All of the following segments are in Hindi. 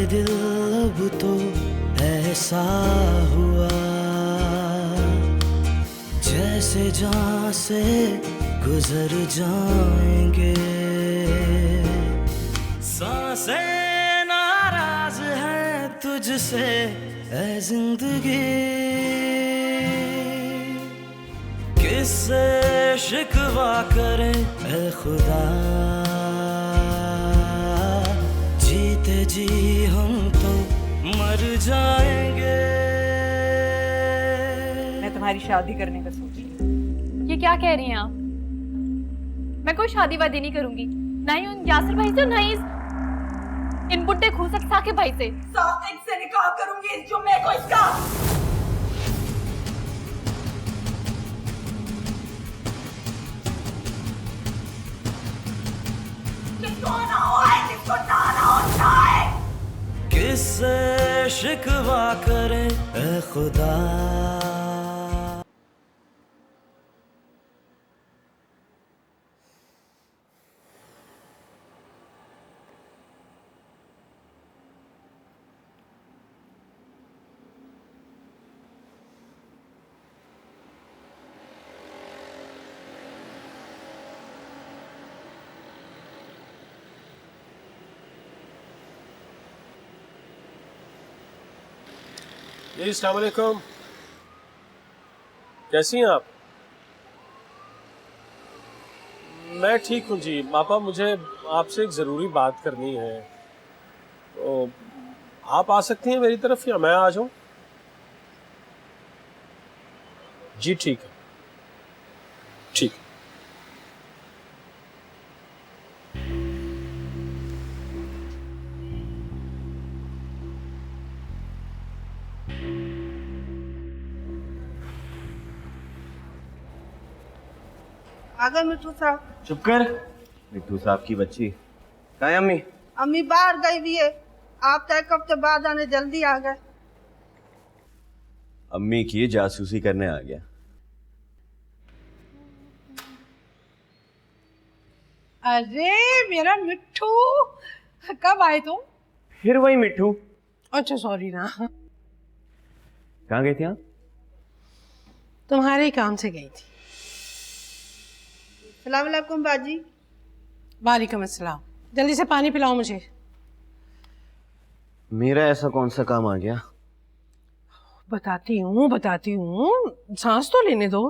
दिल अब तो ऐसा हुआ जैसे जान से गुजर जाएंगे। सांसें नाराज है तुझसे ऐ जिंदगी, किससे शिकवा करें ऐ खुदा, जीते जी हम तो मर जाएंगे। मैं तुम्हारी शादी करने का सोच रही हूँ। ये क्या कह रही हैं आप? मैं कोई शादी वादी नहीं करूंगी, ना ही उन यासिर भाई से, ना ही इन बुड्ढे खूसट साकिब भाई से। साकिब से निकाह करूंगी इस जुम्मे को इसका। किसको आना हो है, किसको ना आना होता है। किससे शिकवा करें ऐ खुदा। जी अस्सलाम वालेकुम, कैसी हैं आप? मैं ठीक हूँ जी। पापा मुझे आपसे एक ज़रूरी बात करनी है, तो आप आ सकती हैं मेरी तरफ या मैं आ जाऊँ? जी ठीक है, ठीक। आ गए मिठू साहब। चुप कर। मिट्टू साहब की बच्ची कहाँ है अम्मी? अम्मी बाहर गई हुई है, आप तो एक हफ्ते बाद आने जल्दी आ गए। अम्मी की जासूसी करने आ गया। अरे मेरा मिठू, कब आए तुम? फिर वही मिट्टू। अच्छा सॉरी ना, कहाँ गए थे आप? तुम्हारे ही काम से गई थी। सलाम अलैकुम बाजी। वालेकुम अस्सलाम। जल्दी से पानी पिलाओ मुझे। मेरा ऐसा कौन सा काम आ गया? बताती हूँ, सांस तो लेने दो।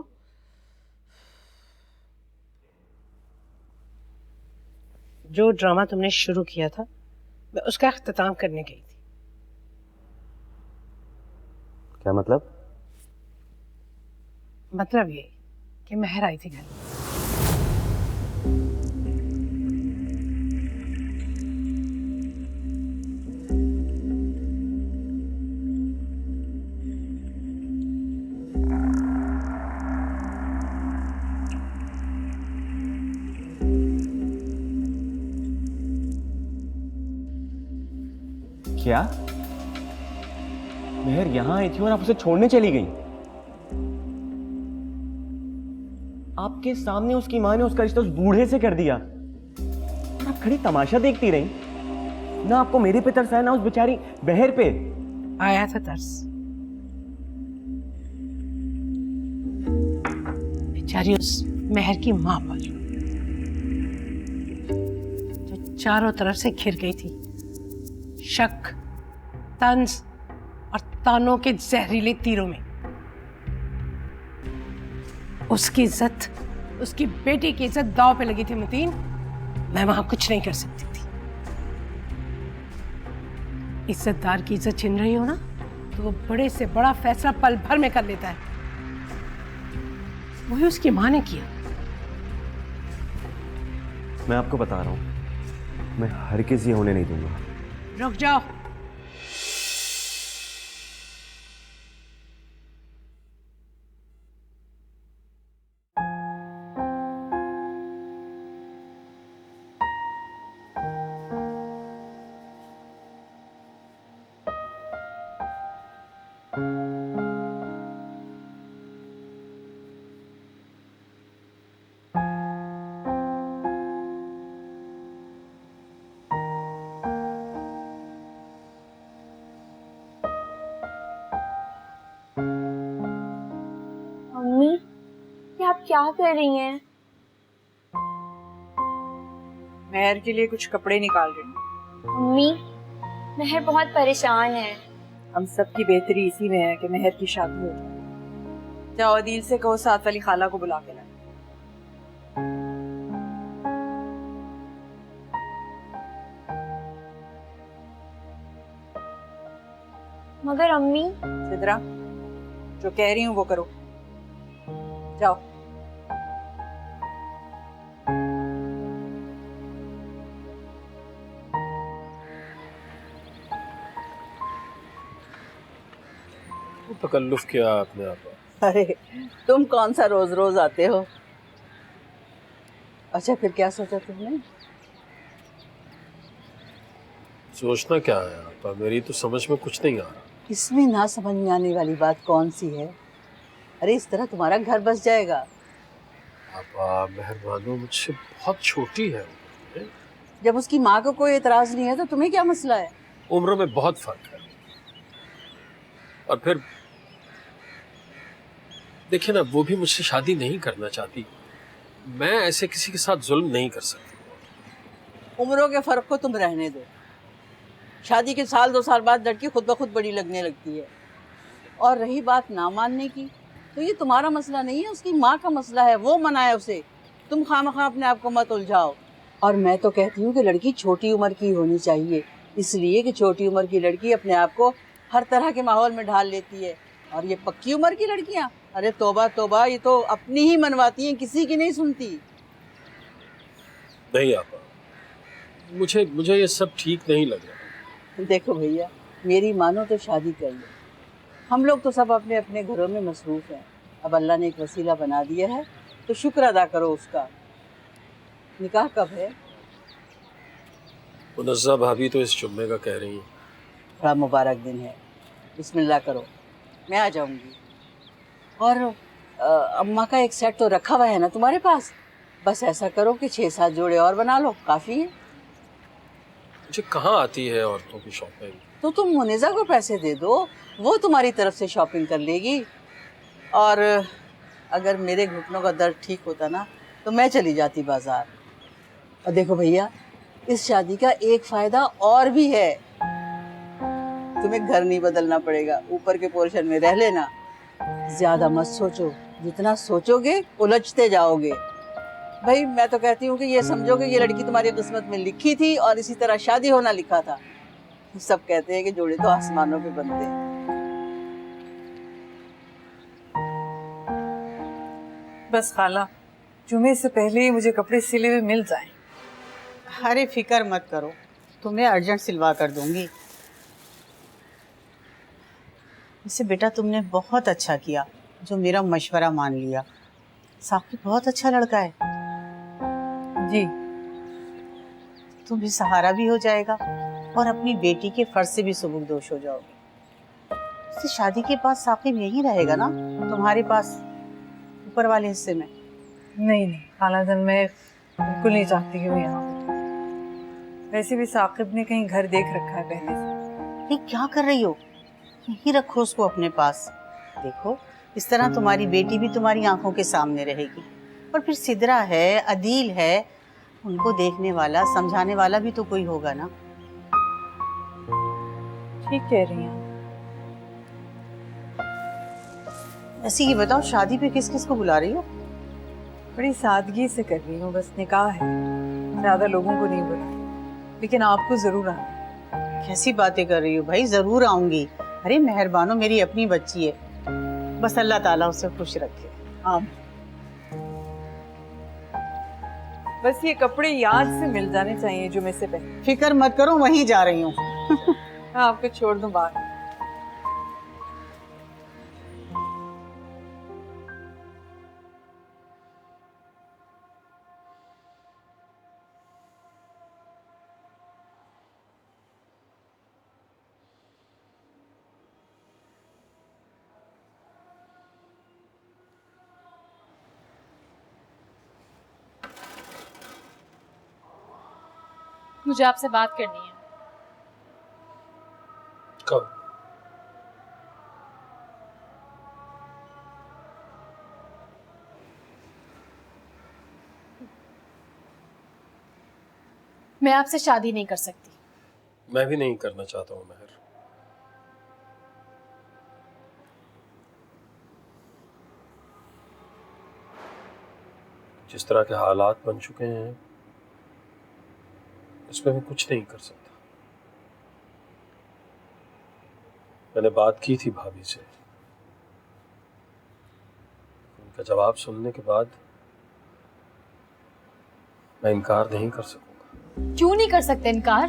जो ड्रामा तुमने शुरू किया था, मैं उसका इख्तिताम करने गई थी। क्या मतलब? मतलब ये कि महर आई थी घर में। क्या मेहर यहाँ आई थी और आप उसे छोड़ने चली गई? आपके सामने उसकी माँ ने उसका रिश्ता उस बूढ़े से कर दिया और आप खड़ी तमाशा देखती रही। ना आपको मेरे पे तरस आया, ना उस बेचारी बहर पे। आया था तरस। बेचारी उस महर की माँ पर जो चारों तरफ से घिर गई थी शक, तंज और तानों के जहरीले तीरों में। उसकी इज्जत, उसकी बेटी की इज्जत दांव पे लगी थी मतीन। मैं वहां कुछ नहीं कर सकती थी। इज्जतदार की इज्जत छीन रही हो ना, तो वो बड़े से बड़ा फैसला पल भर में कर लेता है। वही उसकी मां ने किया। मैं आपको बता रहा हूं, मैं हर किसी होने नहीं दूंगा। रुक जाओ। क्या कर रही हैं? मेहर के लिए कुछ कपड़े निकाल रही हूँ। मम्मी, मेहर बहुत परेशान है। हम सब की बेहतरी इसी में है कि मेहर की शादी हो जाए। जाओ अदील से कहो साथ वाली खाला को बुला के लाए। मगर अम्मी, सिद्रा, जो कह रही हूँ वो करो। जाओ। तकल्लुफ किया आपने आपा। अरे तुम कौन सा रोज रोज आते हो? अच्छा फिर क्या सोचा तुमने? सोचना क्या है आपा, मेरी तो समझ में कुछ नहीं आ रहा। इसमें ना समझ में आने वाली बात कौन सी है? अरे इस तरह तुम्हारा घर बस जाएगा। आपा मेहरबानो, मुझसे बहुत छोटी है वो। जब उसकी माँ को कोई एतराज नहीं है तो तुम्हें क्या मसला है? उम्र में बहुत फर्क है। और फिर देखिए ना, वो भी मुझसे शादी नहीं करना चाहती। मैं ऐसे किसी के साथ जुल्म नहीं कर सकती। उम्रों के फर्क को तुम रहने दो। शादी के साल 2 साल बाद लड़की खुद ब खुद बड़ी लगने लगती है। और रही बात ना मानने की, तो ये तुम्हारा मसला नहीं है, उसकी माँ का मसला है। वो मनाए उसे, तुम खामखा अपने आप को मत उलझाओ। और मैं तो कहती हूँ कि लड़की छोटी उम्र की होनी चाहिए, इसलिए कि छोटी उम्र की लड़की अपने आप को हर तरह के माहौल में ढाल लेती है। और ये पक्की उम्र की लड़कियाँ, अरे तौबा तौबा, ये तो अपनी ही मनवाती हैं, किसी की नहीं सुनती। नहीं आपा, मुझे ये सब ठीक नहीं लग रहा। देखो भैया, मेरी मानो तो शादी कर लो। हम लोग तो सब अपने अपने घरों में मसरूफ हैं। अब अल्लाह ने एक वसीला बना दिया है तो शुक्र अदा करो उसका। निकाह कब है? मुनज़्ज़ा भाभी तो इस जुम्मे का कह रही हैं। बड़ा मुबारक दिन है, बिस्मिल्लाह करो, मैं आ जाऊंगी। और अम्मा का एक सेट तो रखा हुआ है ना तुम्हारे पास? बस ऐसा करो कि 6-7 जोड़े और बना लो, काफ़ी है। मुझे कहाँ आती है औरतों की शॉपिंग। तो तुम मुनीज़ा को पैसे दे दो, वो तुम्हारी तरफ से शॉपिंग कर लेगी। और अगर मेरे घुटनों का दर्द ठीक होता ना तो मैं चली जाती बाजार। और देखो भैया, इस शादी का एक फ़ायदा और भी है, तुम्हें घर नहीं बदलना पड़ेगा, ऊपर के पोर्शन में रह लेना। ज़्यादा मत सोचो, जितना सोचोगे उलझते जाओगे। भाई मैं तो कहती हूँ कि ये समझो कि ये लड़की तुम्हारी किस्मत में लिखी थी और इसी तरह शादी होना लिखा था। सब कहते हैं कि जोड़े तो आसमानों पे बनते हैं। बस खाला, जुमे से पहले ही मुझे कपड़े सिले हुए मिल जाएं। अरे फिक्र मत करो, तुम्हें अर्जेंट सिलवा कर दूंगी। वैसे बेटा तुमने बहुत अच्छा किया जो मेरा मशवरा मान लिया। साकिब बहुत अच्छा लड़का है जी। तुम भी सहारा भी हो जाएगा और अपनी बेटी के फर्ज से भी सुबुकदोश हो जाओगे। इससे शादी के बाद साकिब यहीं रहेगा ना तुम्हारे पास, ऊपर वाले हिस्से में? नहीं नहीं खाला जान, मैं बिल्कुल नहीं चाहती कि वो यहाँ पे। वैसे भी साकिब ने कहीं घर देख रखा है पहले से। ये क्या कर रही हो? यहीं रखो उसको अपने पास। देखो इस तरह तुम्हारी बेटी भी तुम्हारी आंखों के सामने रहेगी। और फिर सिदरा है, अदील है, उनको देखने वाला समझाने वाला भी तो कोई होगा ना। ठीक कह रही हैं। ऐसे ही बताओ, शादी पे किस किस को बुला रही हो? बड़ी सादगी से कर रही हूँ, बस निकाह है, ज्यादा लोगों को नहीं बुला, लेकिन आपको जरूर आना। कैसी बातें कर रही हो भाई, जरूर आऊंगी। अरे मेहरबानो, मेरी अपनी बच्ची है, बस अल्लाह ताला उसे खुश रखे। हाँ बस ये कपड़े याद से मिल जाने चाहिए जुमे से पहले। फिक्र मत करो, वहीं जा रही हूँ। मैं आपको छोड़ दूं बाहर। मुझे आपसे बात करनी है। कब? मैं आपसे शादी नहीं कर सकती। मैं भी नहीं करना चाहता हूँ महर। जिस तरह के हालात बन चुके हैं उसमें मैं कुछ नहीं कर सकता। मैंने बात की थी भाभी से, उनका जवाब सुनने के बाद मैं इनकार नहीं कर सकूंगा। क्यों नहीं कर सकते इनकार?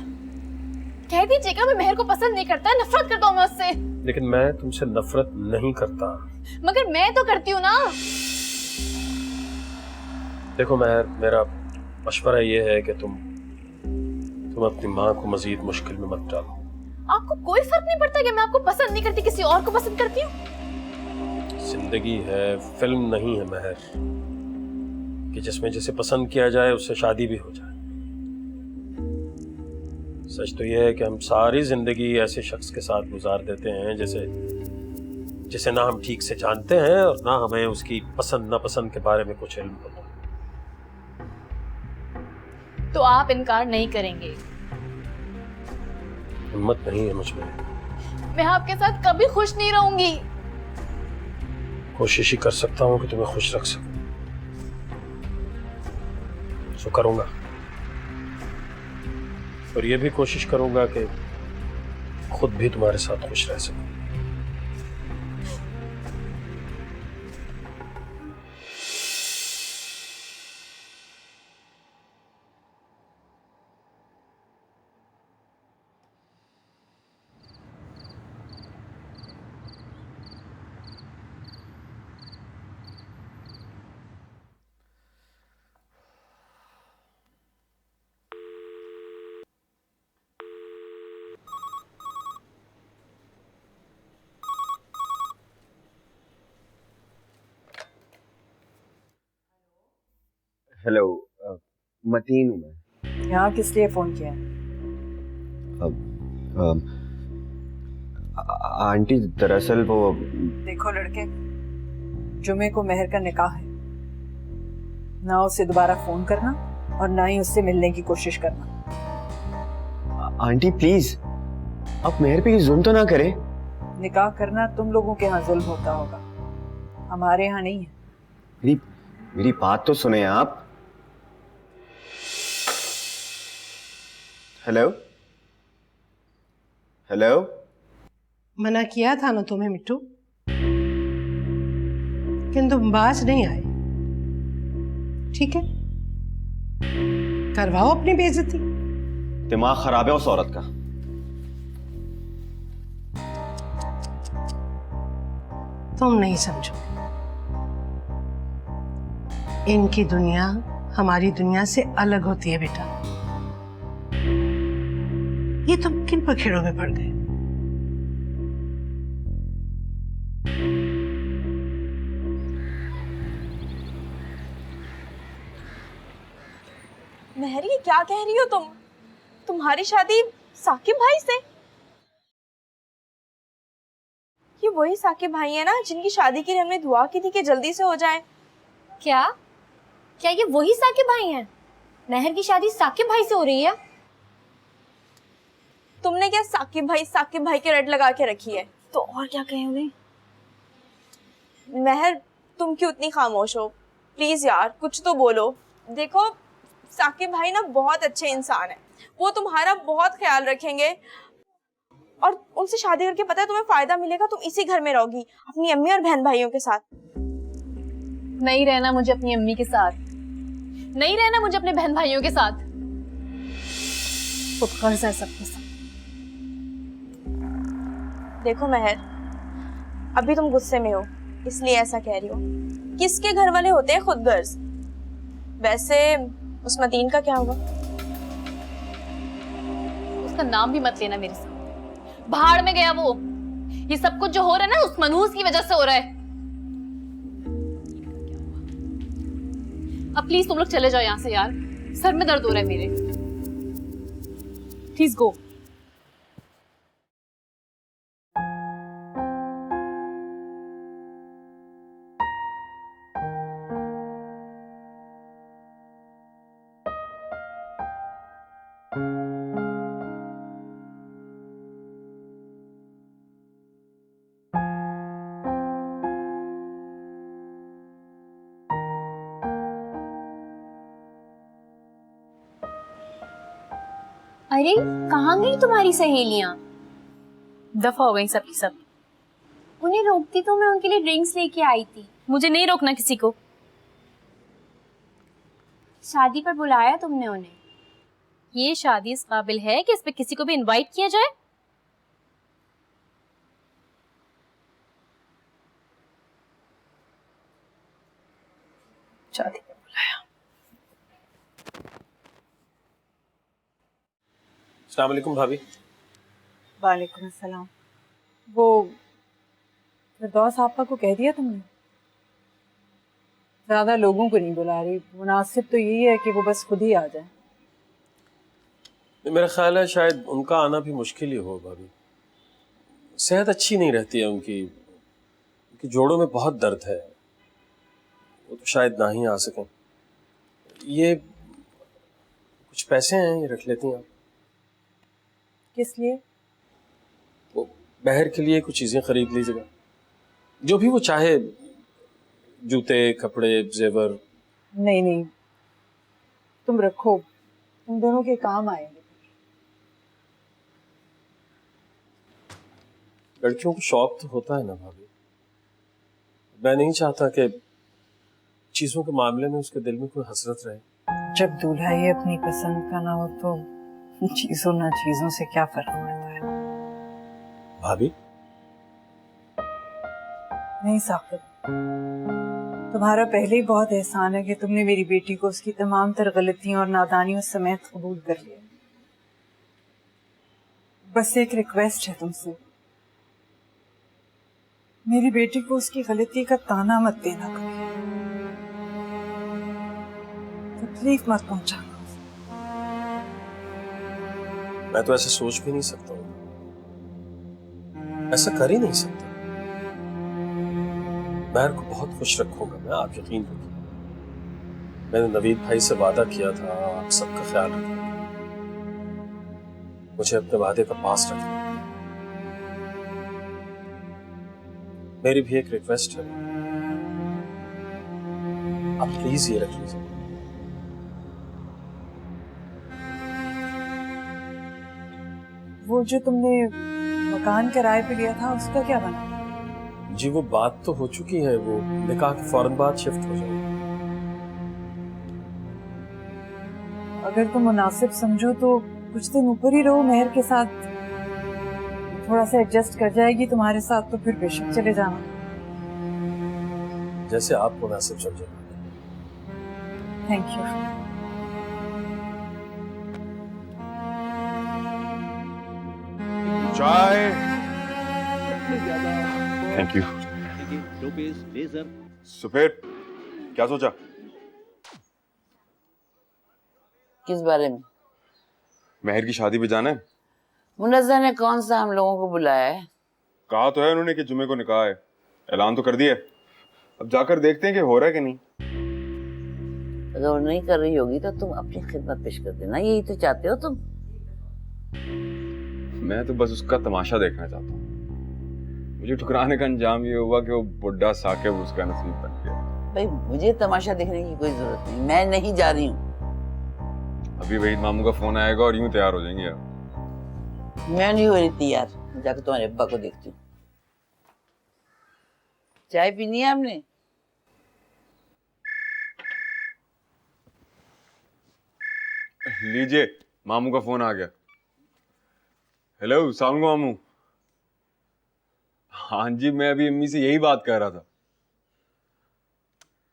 कह दीजिएगा मैं मेहर को पसंद नहीं करता, नफरत करता हूँ मैं उससे। लेकिन मैं तुमसे नफरत नहीं करता। मगर मैं तो करती हूँ ना। देखो महर, मेरा मशवरा ये है कि तुम अपनी माँ को मजीद मुश्किल में मत डालो। आपको कोई फर्क नहीं पड़ता कि मैं आपको पसंद नहीं करती, किसी और को पसंद करती हूँ? जिंदगी है, फिल्म नहीं है महर, कि जिसमें जिसे पसंद किया जाए उससे शादी भी हो जाए। सच तो यह है कि हम सारी जिंदगी ऐसे शख्स के साथ गुजार देते हैं जिसे ना हम ठीक से जानते हैं और ना हमें उसकी पसंद नापसंद के बारे में कुछ इल्म होता। तो आप इनकार नहीं करेंगे? हिम्मत नहीं है मुझमें। मैं आपके साथ कभी खुश नहीं रहूंगी। कोशिश ही कर सकता हूँ कि तुम्हें खुश रख सकूं, सो करूंगा। और ये भी कोशिश करूंगा कि खुद भी तुम्हारे साथ खुश रह सकूं। हेलो, मतीन हूँ मैं। यहाँ किस लिए फोन किया है? आंटी दरअसल वो देखो लड़के, जुमे को मेहर का निकाह है, ना उसे दोबारा फोन करना और ना ही उससे मिलने की कोशिश करना। आंटी प्लीज, आप मेहर पे जुल्म तो ना करें। निकाह करना तुम लोगों के यहाँ जुल्म होता होगा, हमारे यहाँ नहीं है। मेरी बात तो सुने आप। हेलो हेलो, मना किया था ना तुम्हें मिट्टू, लेकिन तुम बाज नहीं आए। ठीक है, करवाओ अपनी बेइज्जती। दिमाग खराब है उस औरत का। तुम नहीं समझो, इनकी दुनिया हमारी दुनिया से अलग होती है बेटा। ये तुम किन पखेड़ों में पड़ गए? महर, ये क्या कह रही हो तुम? तुम्हारी शादी साकिब भाई से? ये वही साकिब भाई है ना जिनकी शादी के लिए हमने दुआ की थी कि जल्दी से हो जाए? क्या क्या ये वही साकिब भाई हैं? महर की शादी साकिब भाई से हो रही है? तुमने क्या साकिब भाई के रट लगा के रखी है? तो और क्या कहें उन्हें? महर, तुम क्यों इतनी खामोश हो? प्लीज यार कुछ तो बोलो। देखो, साकिब भाई ना बहुत अच्छे इंसान है, वो तुम्हारा बहुत ख्याल रखेंगे और उनसे शादी करके पता है तुम्हें फायदा मिलेगा, तुम इसी घर में रहोगी अपनी अम्मी और बहन भाइयों के साथ। नहीं रहना मुझे अपनी अम्मी के साथ, नहीं रहना मुझे अपने बहन भाइयों के साथ। तो कर्ज है सबके साथ। देखो महर, अभी तुम गुस्से में हो इसलिए ऐसा कह रही हो। किसके घर वाले होते हैं खुद गर्ज? वैसे उस मतीन का क्या हुआ? उसका नाम भी मत लेना मेरे साथ। भाड़ में गया वो। ये सब कुछ जो हो रहा है ना उस मनहूस की वजह से हो रहा है। अब प्लीज तुम लोग चले जाओ यहाँ से यार, सर में दर्द हो रहा है मेरे। Please go. अरे कहाँ गई तुम्हारी सहेलियां? दफा हो गई सबकी सब। उन्हें रोकती तो मैं उनके लिए ड्रिंक्स लेके आई थी। मुझे नहीं रोकना किसी को। शादी पर बुलाया तुमने उन्हें? ये शादी इस काबिल है कि इस पे किसी को भी इनवाइट किया जाए? शादी पर बुलाया। अस्सलाम वालेकुम भाभी। वालेकुम अस्सलाम। वो फिरदौस आपा को कह दिया तुमने? ज्यादा लोगों को नहीं बुला रही, मुनासिब तो यही है कि वो बस खुद ही आ जाए। मेरा ख्याल है शायद उनका आना भी मुश्किल ही हो भाभी। सेहत अच्छी नहीं रहती है उनकी, उनकी जोड़ों में बहुत दर्द है, वो तो शायद ना ही आ सकें। ये कुछ पैसे हैं, ये रख लेती हैं आप। किस लिए? वो बहर के लिए कुछ चीज़ें खरीद लीजिएगा, जो भी वो चाहे, जूते, कपड़े, जेवर। नहीं नहीं, तुम रखो, तुम दोनों के काम आएंगे। लड़कियों को शौक तो होता है ना भाभी। मैं नहीं चाहता कि चीजों के मामले में उसके दिल में कोई हसरत रहे। जब दूल्हा ही अपनी पसंद का ना हो तो चीजों ना चीजों से क्या फर्क पड़ता है? भाभी नहीं साकिब, तुम्हारा पहले ही बहुत एहसान है कि तुमने मेरी बेटी को उसकी तमाम तर गलतियों और नादानियों समेत कबूल कर लिया। बस एक रिक्वेस्ट है तुमसे, मेरी बेटी को उसकी गलती का ताना मत देना, कभी तकलीफ मत पहुंचाना। मैं तो ऐसा सोच भी नहीं सकता हूँ, ऐसा कर ही नहीं सकता। महर को बहुत खुश रखूंगा मैं, आप यकीन रखिए। मैंने नवीद भाई से वादा किया था आप सबका ख्याल रखूंगा, मुझे अपने वादे का पास रखना। मेरी भी एक रिक्वेस्ट है, आप प्लीज ये रख लीजिए। वो जो तुमने मकान किराए पे लिया था उसका क्या बना? जी वो बात तो हो चुकी है, वो निकाह के फौरन बाद शिफ्ट हो जाएगी। अगर तुम मुनासिब समझो तो कुछ दिन ऊपर ही रहो महर के साथ, थोड़ा सा एडजस्ट कर जाएगी तुम्हारे साथ, तो फिर बेशक चले जाना। जैसे आप मुनासिब समझे। Thank you. चाय। Thank you. सुफेर, क्या सोचा? किस बारे में? महर की शादी पे जाना है। मुनज़्ज़ा ने कौन सा हम लोगों को बुलाया है? कहा तो है उन्होंने कि जुमे को निकाह है, ऐलान तो कर दिया है। अब जाकर देखते हैं कि हो रहा है कि नहीं। अगर वो नहीं कर रही होगी तो तुम अपनी खिदमत पेश कर देना, यही तो चाहते हो तुम। मैं तो बस उसका तमाशा देखना चाहता हूँ। मुझे ठुकराने का अंजाम ये हुआ कि वो बुढ़ा साकिब उसका नसीब बन गया। भाई मुझे तमाशा देखने की कोई जरूरत नहीं, मैं नहीं जा रही हूँ। अभी वहीद मामू का फोन आएगा और यूं तैयार हो जाएंगे आप। मैं नहीं हो रही तैयार, जाकर तुम्हारे अब्बा को देखती हूँ। चाय पीनी है आपने? लीजिए, मामू का फोन आ गया। हेलो, सलाम मामू। हाँ जी, मैं अभी अम्मी से यही बात कर रहा था।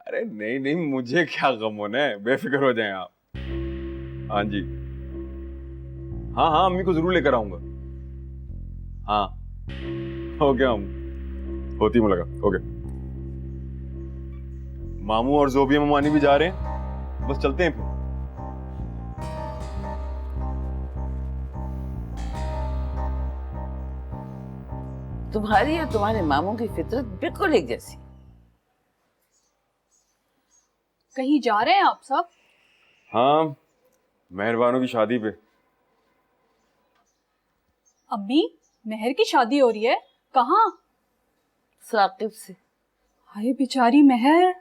अरे नहीं नहीं, मुझे क्या गम होना है, बेफिक्र हो जाएं आप। हाँ जी, हाँ हाँ, अम्मी को जरूर लेकर आऊंगा। हाँ ओके मामू, होती मुलाकात। ओके मामू और जोबिया ममानी भी जा रहे हैं, बस चलते हैं फिर। तुम्हारी और तुम्हारे मामू की फितरत बिल्कुल एक जैसी। कहीं जा रहे हैं आप सब? हाँ, मेहरबानों की शादी पे। अम्मी, मेहर की शादी हो रही है, कहाँ? साकिब से। हाय बेचारी मेहर,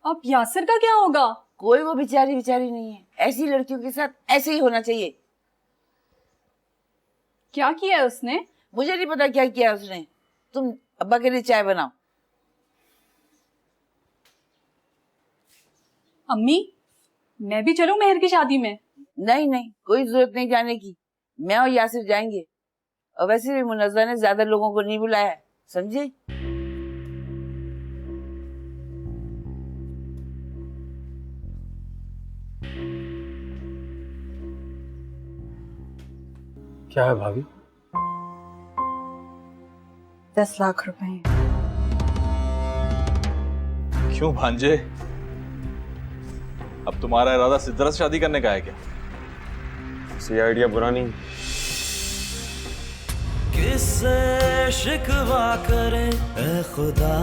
अब यासिर का क्या होगा? कोई वो बेचारी नहीं है, ऐसी लड़कियों के साथ ऐसे ही होना चाहिए। क्या किया है उसने? मुझे नहीं पता क्या किया उसने। तुम अब्बा के लिए चाय बनाओ। अम्मी, मैं भी चलूं मेहर की शादी में? नहीं, कोई जरूरत नहीं जाने की। मैं और यासिर जाएंगे, और वैसे भी मुनव्वर ने ज्यादा लोगों को नहीं बुलाया है, समझे? क्या है भाभी? 10 लाख रुपए। क्यों भांजे, अब तुम्हारा इरादा सिद्दरा से शादी करने का है क्या? ये आइडिया बुरा नहीं। किससे शिकवा करें ए खुदा।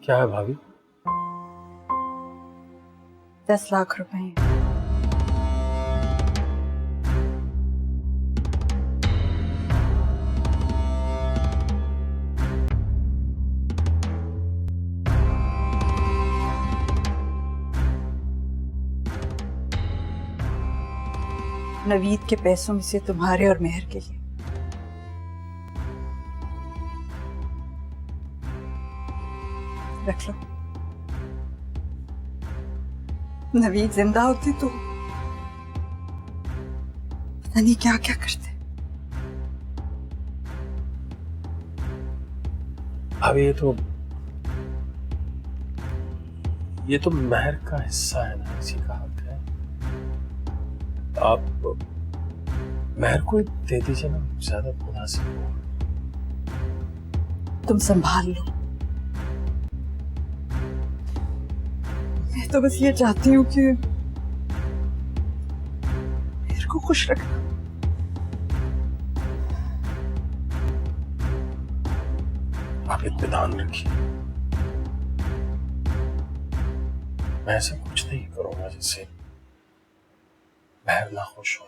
क्या है भाभी? 10 लाख रुपए। नवीद के पैसों में से तुम्हारे और मेहर के लिए। रख लो। नवीद जिंदा होती तो पता नहीं क्या क्या करते। भाभी ये तो महर का हिस्सा है ना, इसी का हक है। आप महर को दे दीजिए ना, ज्यादा मुनासिब हो। तुम संभाल लो। मैं तो बस ये चाहती हूँ कि मेरे को खुश रखना। आप इत्मीनान रखिए, मैं ऐसा कुछ नहीं करूंगा जिससे महर ना खुश हो।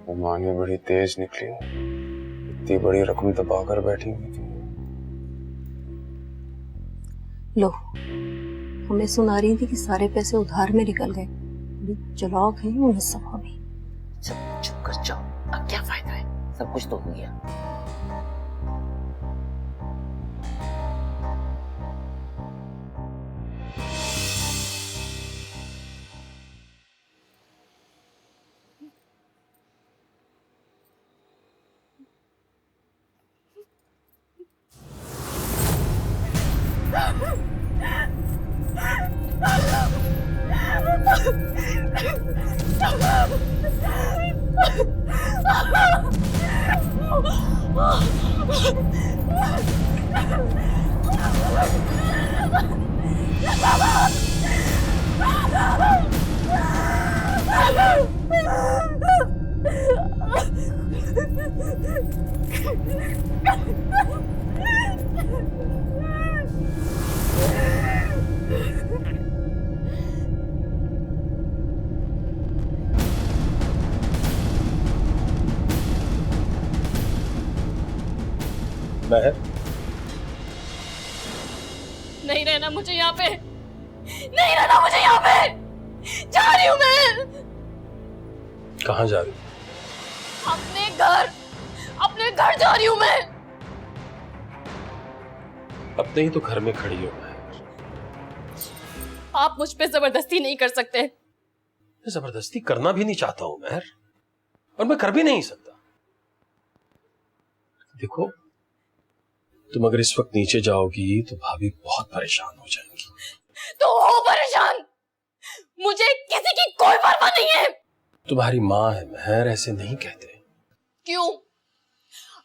वो मांगे बड़ी तेज निकली, इतनी बड़ी रकम दबा कर बैठी हुई थी। लो, हमें सुना रही थी कि सारे पैसे उधार में निकल गए। चलाक है वो मुस्तफा भी। चुप कर जाओ, अब क्या फायदा है, सब कुछ तो हो गया। महर, नहीं रहना मुझे यहाँ पे, नहीं रहना मुझे यहाँ पे। जा रही हूँ मैं। कहाँ जा रही? अपने घर। अपने घर जा रही हूँ मैं। अपने ही तो घर में खड़ी हो मैं। आप मुझ पे जबरदस्ती नहीं कर सकते। मैं जबरदस्ती करना भी नहीं चाहता हूं महर, और मैं कर भी नहीं सकता। देखो, तुम अगर इस वक्त नीचे जाओगी तो भाभी बहुत परेशान हो जाएंगी। तो हो परेशान, मुझे किसी की कोई परवाह नहीं है। तुम्हारी माँ है महर, ऐसे नहीं कहते। क्यों?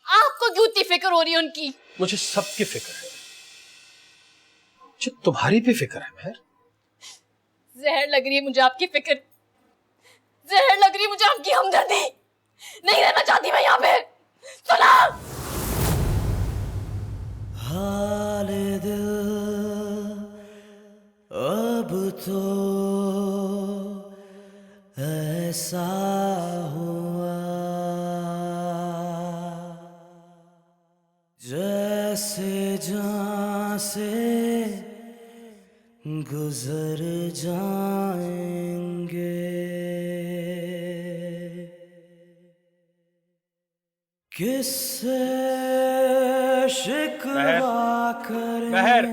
आपको क्यों इतनी फिक्र हो रही है उनकी? मुझे सबकी फिक्र है, मुझे तुम्हारी भी फिक्र है महर। जहर लग रही है मुझे आपकी फिक्र, जहर लग रही है मुझे आपकी हमदर्दी। नहीं रहना चाहती मैं यहाँ पे। सुना? हाले दिल अब तो ऐसा हुआ जैसे जान से गुजर जाएंगे, किससे शिकवा करें महर।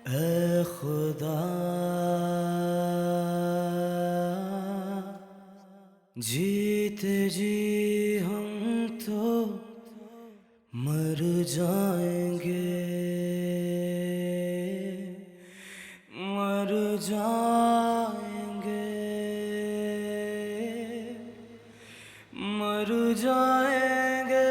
ऐ खुदा, जीते जी हम तो मर जाएंगे, मर जाएंगे, मर जाएंगे।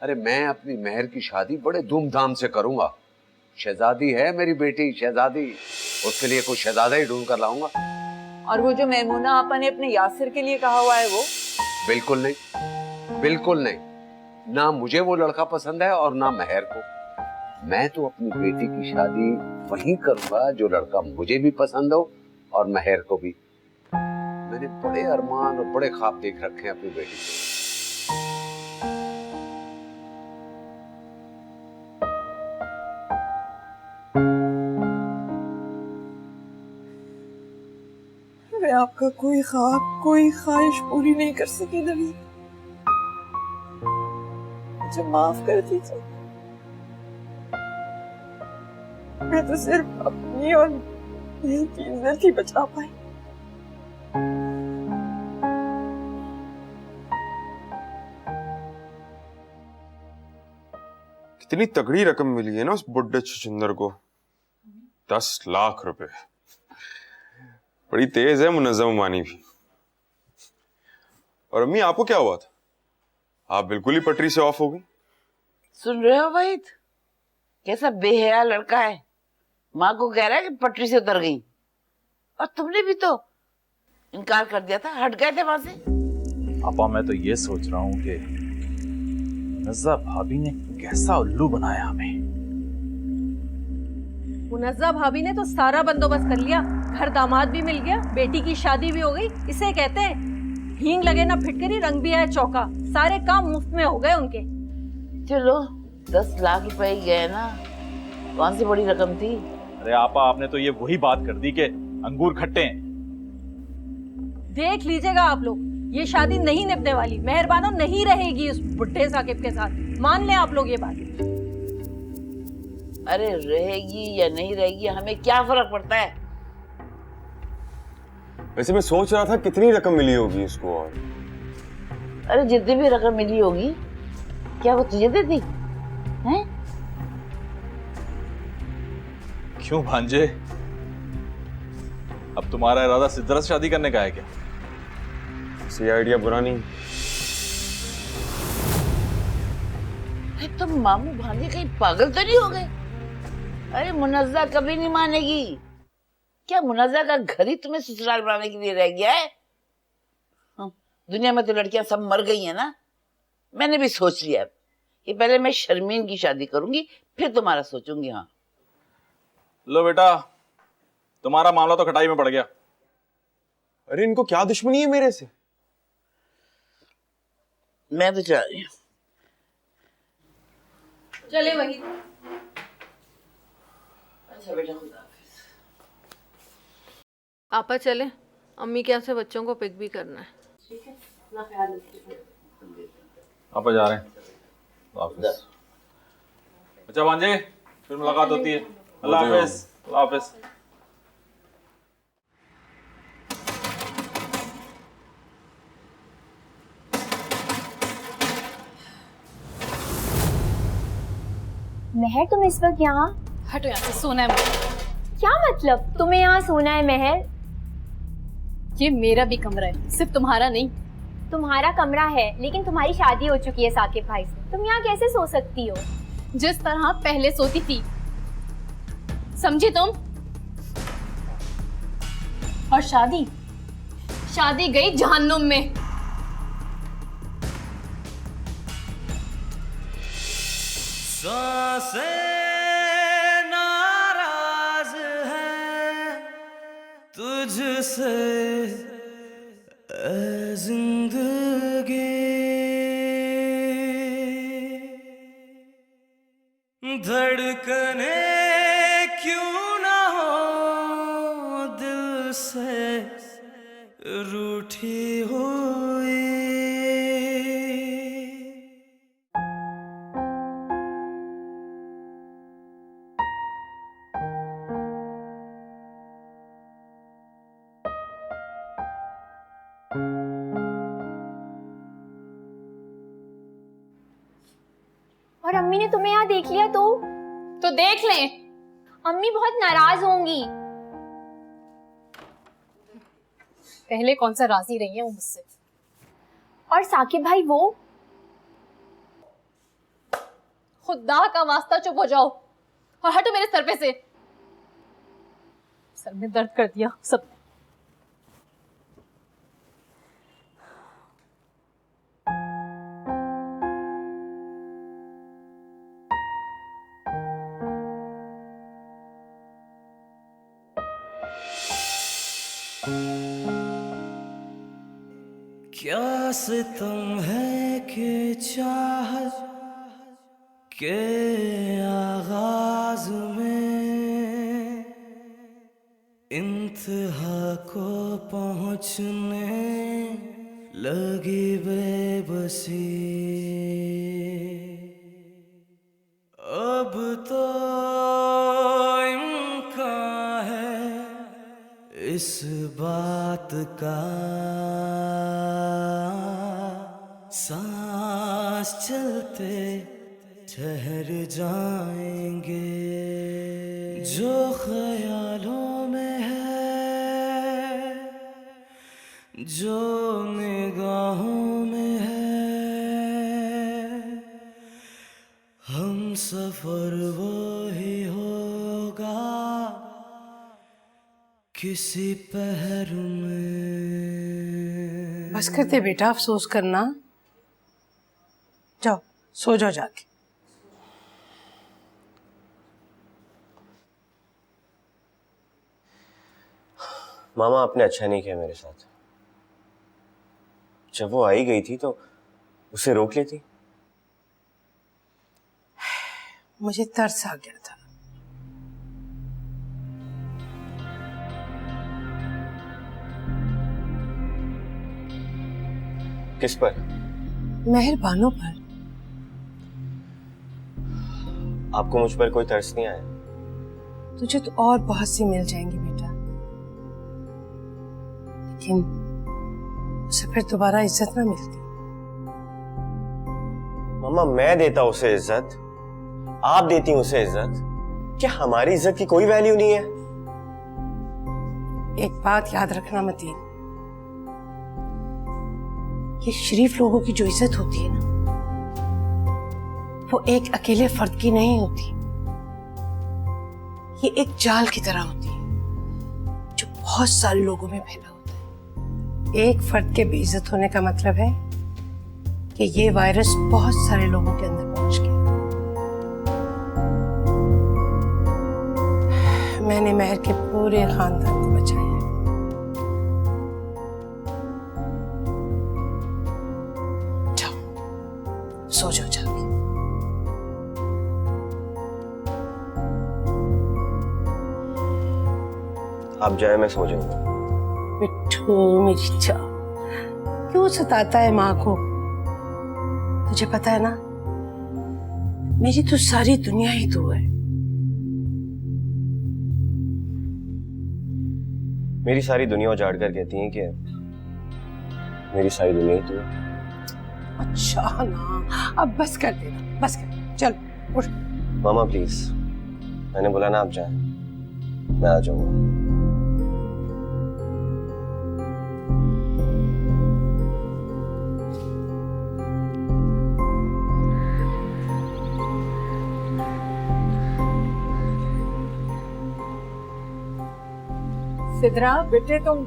अरे मैं अपनी महर की शादी बड़े धूमधाम से करूंगा। शहजादी है मेरी बेटी, शहजादी। उसके लिए कोई शहजादा ही ढूंढ कर लाऊंगा। और वो जो मैमूना आपा ने अपने यासिर के लिए कहा हुआ है वो? बिल्कुल नहीं, बिल्कुल नहीं। ना मुझे वो लड़का पसंद है और ना महर को। मैं तो अपनी बेटी की शादी वही करूंगा जो लड़का मुझे भी पसंद हो और महर को भी। मैंने बड़े अरमान और बड़े ख्वाब देख रखे हैं अपनी बेटी से। मैं आपका कोई ख्वाब, कोई ख्वाहिश पूरी नहीं कर सकी नवीन। मुझे माफ कर दीजिए। मैं तो सिर्फ अपनी और मेरी की इज्जत ही बचा पाई। कितनी तगड़ी रकम मिली है ना उस बुड्ढे छछूंदर को। 10 लाख रुपए। बड़ी तेज है मुनज्जम अमानी भी। और अम्मी, आपको क्या हुआ था? आप बिल्कुल ही पटरी से ऑफ हो गई। सुन रहे हो वहीद, कैसा बेहया लड़का है। माँ को कह रहा है कि पटरी से उतर गई, और तुमने भी तो इनकार कर दिया था, हट गए थे वहां से। पापा, मैं तो ये सोच रहा हूँ कि मुनज्जा भाभी ने कैसा उल्लू बनाया हमें। मुनज्जा भाभी ने तो सारा बंदोबस्त कर लिया, घर दामाद भी मिल गया, बेटी की शादी भी हो गई। इसे कहते हैं हींग लगे ना फिटकरी, रंग भी आया चौका। सारे काम मुफ्त में हो गए उनके। चलो 10 लाख रुपए गए ना, कौन सी बड़ी रकम थी। अरे आपा, आपने तो ये वही बात कर दी कि अंगूर खट्टे हैं। देख लीजिएगा आप लोग, ये शादी नहीं निभने वाली। मेहरबानो नहीं रहेगी उस बुढ़े साकिब के साथ, मान लें आप लोग ये बात। अरे रहेगी या नहीं रहेगी, हमें क्या फर्क पड़ता है। वैसे मैं सोच रहा था कितनी रकम मिली होगी इसको। और अरे जितनी भी रकम मिली होगी, क्या वो तुझे दे दी हैं? क्यों भांजे, अब तुम्हारा इरादा सिद्धरा से शादी करने का है क्या? सही आइडिया बुरा नहीं। तुम मामू भांजे कहीं पागल तो नहीं हो गए? अरे मुनज्जा कभी नहीं मानेगी। क्या मुनज्जा का घर ही तुम्हें ससुराल बनाने के लिए रह गया है? दुनिया में तो लड़कियां सब मर गई हैं ना। मैंने भी सोच लिया कि पहले मैं शर्मीन की शादी करूंगी, फिर तुम्हारा सोचूंगी। हाँ लो बेटा, तुम्हारा मामला तो खटाई में पड़ गया। अरे इनको क्या दुश्मनी है मेरे से? मैं तो चाह रही हूँ चले वही। अच्छा बेटा, खुदा। आपा चले, अम्मी के यहाँ से बच्चों को पिक भी करना है। आप जा रहे हैं? हाफिज। अच्छा भांजे, फिर मुलाकात होती है। अल्लाह हाफिज। अल्लाह हाफिज। महर, तुम इस वक्त यहाँ? हटो यहाँ से, सोना है मुझे। क्या मतलब? तुम्हें यहाँ सोना है महर? ये मेरा भी कमरा है, सिर्फ तुम्हारा नहीं। तुम्हारा कमरा है, लेकिन तुम्हारी शादी हो चुकी है साकिब भाई से। तुम यहाँ कैसे सो सकती हो? जिस तरह पहले सोती थी, समझी तुम? और शादी गई जहन्नुम में। सांसें नाराज है तुझसे ऐ जिंदगी, धड़कने क्यों ना हो दिल से रूठी हुई। और अम्मी ने तुम्हें यहाँ देख लिया तो देख लें। अम्मी बहुत नाराज होंगी। पहले कौन सा राजी रही है वो मुझसे। और साकिब भाई वो? खुदा का वास्ता चुप हो जाओ और हटो मेरे सर पे से। सर में दर्द कर दिया सब। क्या सितम है कि चाहत के आगाज में इंतहा को पहुंचने लगी बेबसी। अब तो इम्कान है इस बात का, सांस चलते ठहर जाएंगे। जो ख्यालों में है, जो निगाहों में है, हम सफर वो ही होगा किसी पहर में। बस करते बेटा, अफसोस करना। जाओ सो जाओ जाके। मामा आपने अच्छा नहीं किया मेरे साथ। जब वो आई गई थी तो उसे रोक लेती। मुझे तरस आ गया था। किस पर? मेहरबानों पर। आपको मुझ पर कोई तरस नहीं आया? तुझे तो और बहुत सी मिल जाएंगी बेटा, लेकिन उसे फिर दोबारा इज्जत ना मिलती। मामा मैं देता उसे इज्जत, आप देती उसे इज्जत। क्या हमारी इज्जत की कोई वैल्यू नहीं है? एक बात याद रखना मतीन, ये शरीफ लोगों की जो इज्जत होती है ना, वो एक अकेले फर्द की नहीं होती। ये एक जाल की तरह होती है जो बहुत सारे लोगों में फैला होता है। एक फर्द के बेइज्जत होने का मतलब है कि ये वायरस बहुत सारे लोगों के अंदर पहुंच गया। मैंने महर के पूरे खानदान को बचाया। जाओ सो जाओ जाके। आप जाए, मैं सो जाऊंगा। मिट्ठू मेरी जान, क्यों सताता है माँ को? तुझे पता है ना, मेरी तो सारी दुनिया ही तू है। मेरी सारी दुनिया उजाड़ कर कहती है कि मेरी सारी दुनिया ही तू है। अच्छा ना, अब बस कर देना, बस कर, चल उठ। मामा प्लीज, मैंने बोला ना आप जाएं, मैं आ जाऊंगा। सिद्रा बेटे तुम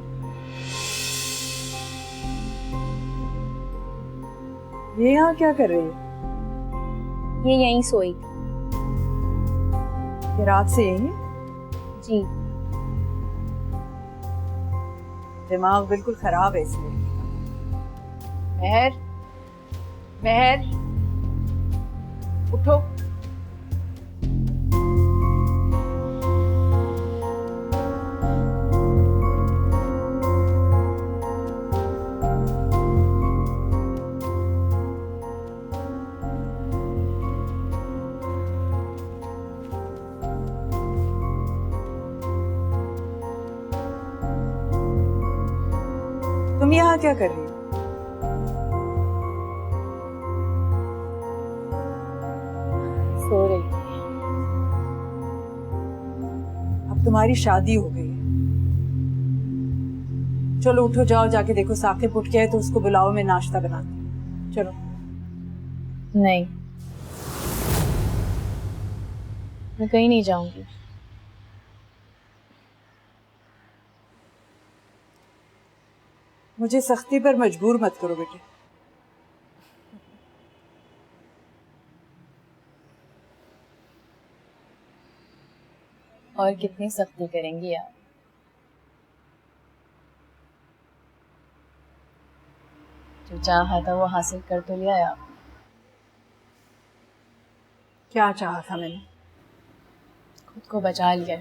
ये यहाँ क्या कर रही हो? ये यहीं सोई। ये रात से यही? जी। दिमाग बिल्कुल खराब है इसमें। महर, महर, उठो। तुम यहाँ क्या कर रही हो? सो रही। अब तुम्हारी शादी हो गई है। चलो उठो, जाओ जाके देखो साकिब उठ गया है तो उसको बुलाओ, मैं नाश्ता बनाती हूँ। चलो। नहीं, मैं कहीं नहीं जाऊंगी। मुझे सख्ती पर मजबूर मत करो बेटे। और कितनी सख्ती करेंगी आप? जो चाहा था वो हासिल कर तो लिया आप। क्या चाहा था मैंने? खुद को बचा लिया।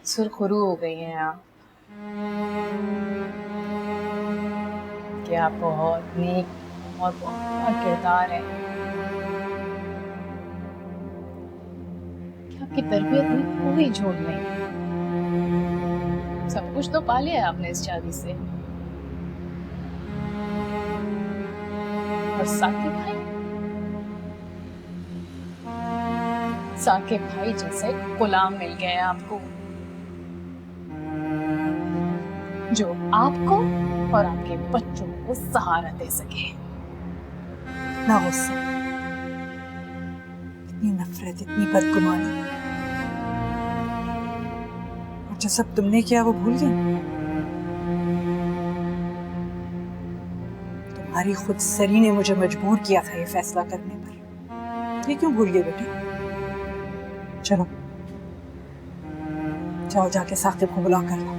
सुरखरू हो गई हैं आप कि आप बहुत नेक और बहुत किरदार है कि आपकी तरबियत में कोई झोल नहीं। सब कुछ तो पा लिया है आपने इस शादी से। और साकिब भाई जैसे गुलाम मिल गए हैं आपको, जो आपको और आपके बच्चों को सहारा दे सके। ना गुस्सा, इतनी नफरत, इतनी बदगुमानी, और जो सब तुमने किया वो भूल गए? तुम्हारी खुदसरी ने मुझे मजबूर किया था ये फैसला करने पर। ये क्यों भूल गए बेटे? चलो जाओ जाके साकिब को बुला कर लो।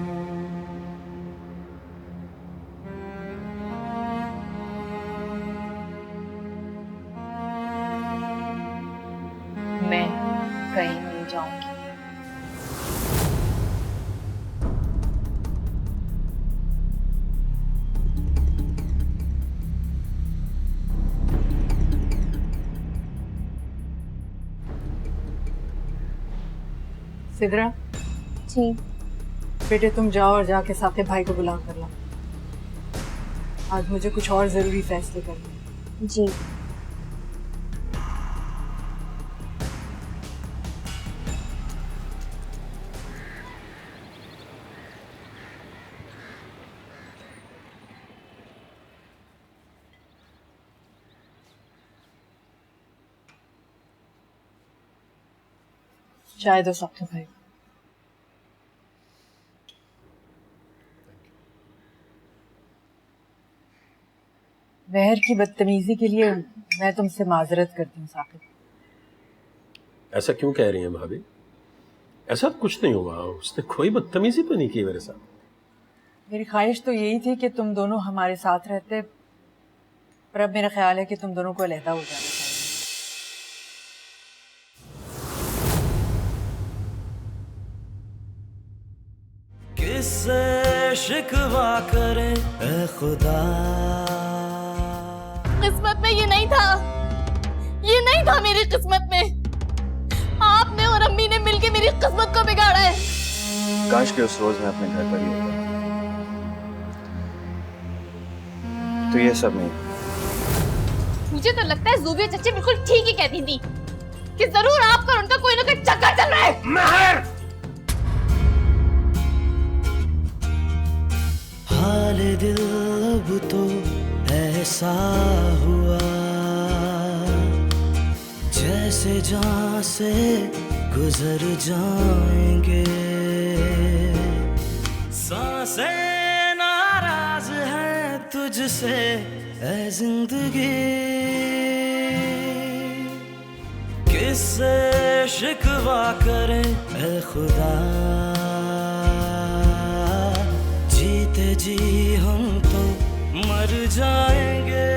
मैं कहीं नहीं जाऊंगी। सिद्रा जी। बेटे तुम जाओ और जाके साकिब भाई को बुला कर लो। आज मुझे कुछ और जरूरी फैसले करने। जी। चाय दो साकिब भाई। महर की बदतमीजी के लिए मैं तुमसे माजरत करती हूँ साकिब। ऐसा क्यों कह रही हैं भाभी? ऐसा कुछ नहीं हुआ, उसने कोई बदतमीजी तो नहीं की मेरे साथ। मेरी ख्वाहिश तो यही थी कि तुम दोनों हमारे साथ रहते, पर अब मेरा ख्याल है कि तुम दोनों को अलहदा हो जाना चाहिए। किससे शिकवा करें ए खुदा। किस्मत में ये नहीं था, ये नहीं था मेरी किस्मत में। आपने और अम्मी ने मिलके मेरी किस्मत को बिगाड़ा है। काश के उस रोज में अपने घर पर ही होता तो ये सब नहीं। मुझे तो लगता है ज़ूबिया चच्ची बिल्कुल ठीक ही कहती थी कि जरूर आपका और उनका कोई ना कोई चक्कर चल रहा है। महर, हाल दिल अब तो ऐसा हुआ जैसे जान से गुजर जाएंगे। सांसें नाराज हैं तुझसे ऐ जिंदगी, किससे शिकवा करें ऐ खुदा। जीते जी हम तो मर जाएंगे।